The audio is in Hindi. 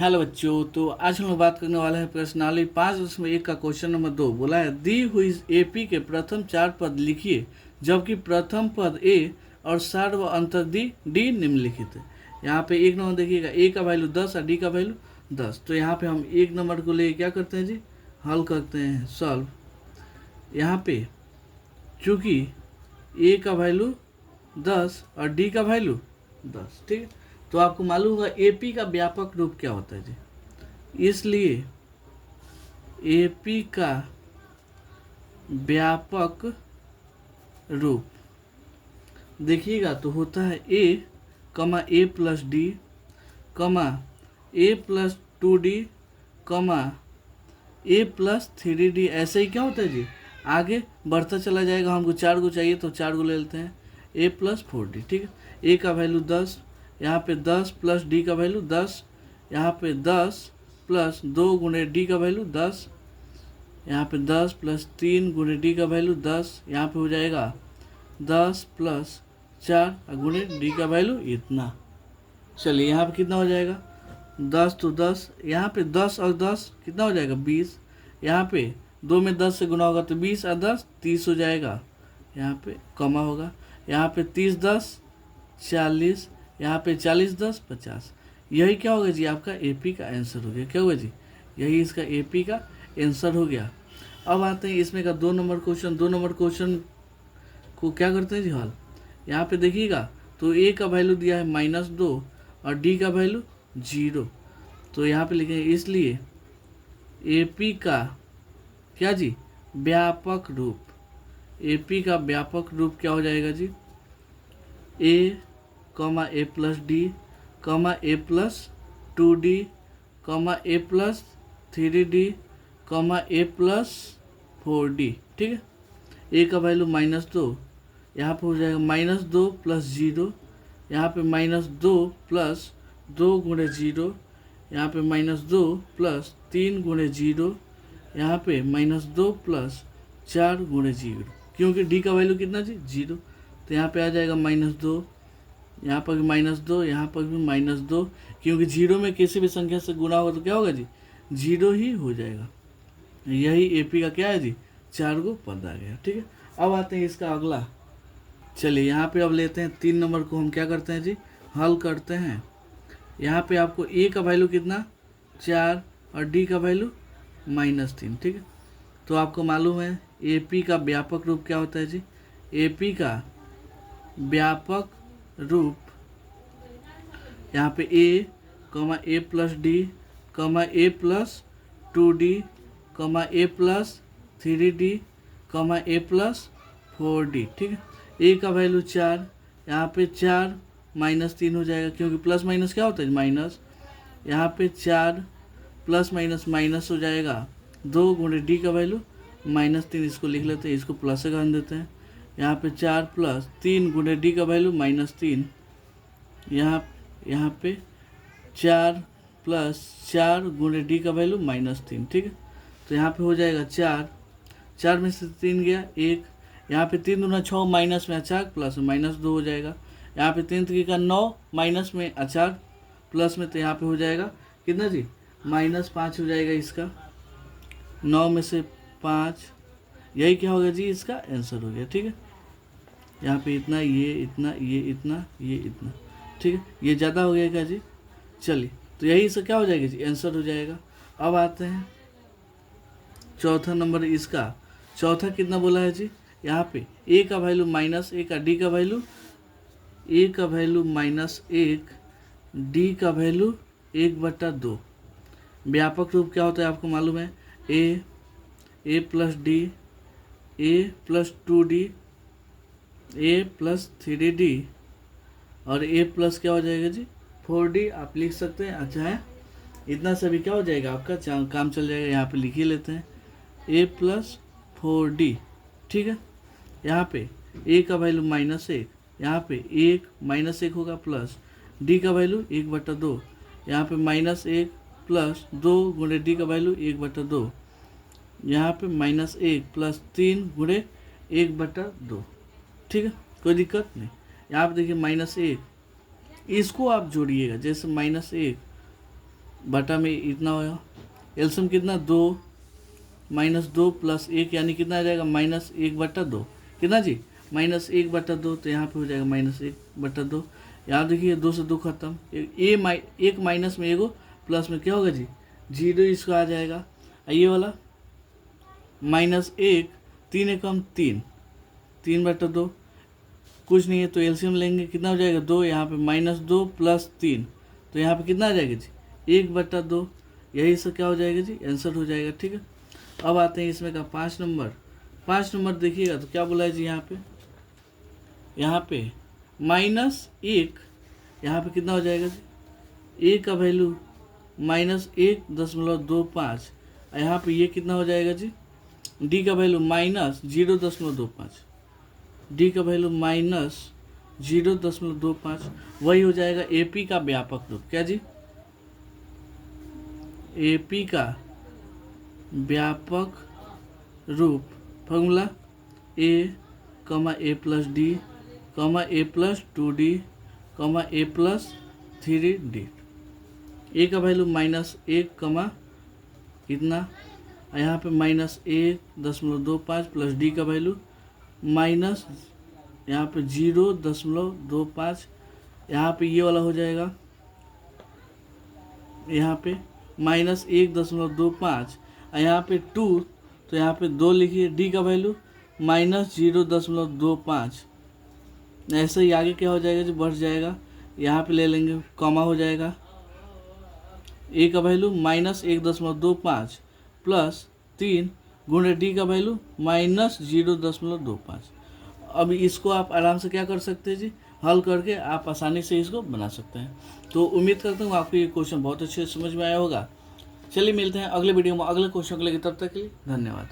हेलो बच्चों, तो आज हम लोग बात करने वाले हैं प्रश्नावली 5.1 का क्वेश्चन नंबर 2। बोला है दी हुई एपी के प्रथम 4 पद लिखिए जबकि प्रथम पद ए और सार व अंतर डी निम्नलिखित है। यहाँ पे एक नंबर देखिएगा, ए का वैल्यू 10 और डी का वैल्यू 10। तो यहाँ पे हम एक नंबर को ले क्या करते हैं जी, हल करते हैं, सॉल्व। यहाँ पे चूँकि ए का वैल्यू 10 और डी का वैल्यू 10, ठीक है। तो आपको मालूम होगा एपी का व्यापक रूप क्या होता है जी, इसलिए एपी का व्यापक रूप देखिएगा तो होता है A plus D A plus 2D A plus 3D। ऐसे ही क्या होता है जी, आगे बढ़ता चला जाएगा। हमको 4 को चाहिए तो 4 को ले लेते हैं, ए प्लस 4D, ठीक है। ए का वैल्यू 10, यहाँ पे 10 प्लस डी का वैल्यू 10, यहाँ पे 10 प्लस 2 गुणे डी का वैल्यू 10, यहाँ पे 10 प्लस 3 गुणे डी का वैल्यू 10, यहाँ पे हो जाएगा 10 प्लस 4 गुणे डी का वैल्यू इतना। चलिए यहाँ पे कितना हो जाएगा, 10 तो 10, यहाँ पे 10 और 10 कितना हो जाएगा 20, यहाँ पे 2 में 10 से गुना होगा तो 20 और 10 30 हो जाएगा, यहाँ पे कॉमा होगा, यहाँ पे 30 10 40, यहाँ पे 40 10 50। यही क्या होगा जी, आपका एपी का आंसर हो गया। क्या होगा जी, यही इसका एपी का आंसर हो गया। अब आते हैं इसमें का 2 नंबर क्वेश्चन। 2 नंबर क्वेश्चन को क्या करते हैं जी हल। यहाँ पे देखिएगा तो ए का वैल्यू दिया है -2 और डी का वैल्यू 0। तो यहाँ पे लिखेंगे इसलिए एपी का क्या जी, व्यापक रूप, एपी का व्यापक रूप क्या हो जाएगा जी, A plus D A plus 2D A plus 3D A plus 4D, ठीक है। ए का वैल्यू -2, यहाँ पे हो जाएगा -2 प्लस 0, यहाँ पे -2 प्लस 2 गुणे 0, यहाँ पे -2 प्लस 3 गुणे 0, यहाँ पे -2 प्लस 4 गुणे 0, क्योंकि डी का वैल्यू कितना जी 0। तो यहाँ पे आ जाएगा -2, यहाँ पर भी -2, यहाँ पर भी -2, क्योंकि 0 में किसी भी संख्या से गुना होगा तो क्या होगा जी, 0 ही हो जाएगा। यही एपी का क्या है जी, 4 को पद आ गया, ठीक है। अब आते हैं इसका अगला। चलिए यहाँ पे अब लेते हैं 3 नंबर को, हम क्या करते हैं जी, हल करते हैं। यहाँ पे आपको ए का वैल्यू कितना 4 और डी का वैल्यू -3, ठीक है। तो आपको मालूम है एपी का व्यापक रूप क्या होता है जी, एपी का व्यापक रूप यहाँ पे A plus D A plus 2D A plus 3D A plus 4D, ठीक है। ए का वैल्यू 4, यहाँ पे 4 -3 हो जाएगा, क्योंकि प्लस माइनस क्या होता है माइनस। यहाँ पे 4 प्लस माइनस माइनस हो जाएगा, 2 गुणे डी का वैल्यू -3, इसको लिख लेते हैं, इसको प्लस से कर देते हैं। यहाँ पे 4 प्लस 3 गुणे डी का वैल्यू -3, यहाँ पे 4 प्लस 4 गुणे डी का वैल्यू -3, ठीक है। तो यहाँ पे हो जाएगा 4 में से 3 गया 1, यहाँ पे 3 दूना 6 माइनस में अचार प्लस में -2 हो जाएगा, यहाँ पे 3 3 का 9 माइनस में अचार प्लस में, तो यहाँ पे हो जाएगा कितना जी -5 हो जाएगा इसका, 9 में से 5। यही क्या होगा जी, इसका आंसर हो गया, ठीक है। यहाँ पे इतना, ये इतना, ये इतना, ये इतना, ठीक है। ये ज़्यादा हो गया क्या जी, चलिए तो यही इसका क्या हो जाएगा जी, आंसर हो जाएगा। अब आते हैं चौथा नंबर। इसका चौथा कितना बोला है जी, यहाँ पे ए का वैल्यू -1 और डी का वैल्यू, ए का वैल्यू -1, डी का वैल्यू 1/2। व्यापक रूप क्या होता है आपको मालूम है, A plus D A plus 2D A plus 3D और ए प्लस क्या हो जाएगा जी 4D, आप लिख सकते हैं। अच्छा है, इतना सभी क्या हो जाएगा आपका काम चल जाएगा। यहाँ पे लिख ही लेते हैं ए प्लस 4D, ठीक है। यहाँ पे ए का वैल्यू -1, यहाँ पे 1 -1 होगा, प्लस डी का वैल्यू 1/2, यहाँ पे -1 प्लस 2 गुणे डी का वैल्यू 1/2, यहाँ पे -1 प्लस 3 गुणे 1/2, ठीक है, कोई दिक्कत नहीं। यहाँ पे देखिए -1, इसको आप जोड़िएगा, जैसे -1 बटा में इतना होगा, एलसीएम कितना 2 -2 प्लस 1 यानी कितना आ जाएगा -1/2, कितना जी -1/2, तो यहाँ पे हो जाएगा -1/2। यहाँ देखिए 2 से 2 खत्म, एक माइनस में एगो प्लस में क्या होगा जी 0 इसका आ जाएगा। ये वाला -1 3 एकम 3/2 कुछ नहीं है तो एलसीएम लेंगे, कितना हो जाएगा 2, यहाँ पे -2 प्लस 3, तो यहाँ पे कितना आ जाएगा जी 1/2। यही सब क्या हो जाएगा जी आंसर हो जाएगा। ठीक है, अब आते हैं इसमें का 5 नंबर देखिएगा तो क्या बोला है जी यहाँ पे -1, यहाँ पे कितना हो जाएगा जी ए का वैल्यू -1.25, यहाँ पे ये कितना हो जाएगा जी डी का वैल्यू -0.25, डी का वैल्यू -0.25, वही हो जाएगा एपी का व्यापक रूप। क्या जी एपी का व्यापक रूप formula a, a+d, a+2d, a+3d। ए का वैल्यू -1, कितना यहाँ पे -1.25 प्लस डी का वैल्यू माइनस यहाँ पे 0.25, यहाँ पे ये वाला हो जाएगा यहाँ पे -1.25, यहाँ पे 2, तो यहाँ पे 2 लिखिए, डी का वैल्यू -0.25। ऐसे ही आगे क्या हो जाएगा जी बढ़ जाएगा, यहाँ पे ले लेंगे कॉमा हो जाएगा, ए का वैल्यू -1.25 प्लस 3 गुणे डी का वैल्यू -0.25। अब इसको आप आराम से क्या कर सकते हैं जी हल करके आप आसानी से इसको बना सकते हैं। तो उम्मीद करता हूँ आपको ये क्वेश्चन बहुत अच्छे से समझ में आया होगा। चलिए मिलते हैं अगले वीडियो में अगले क्वेश्चन के लिए, तब तक के लिए धन्यवाद।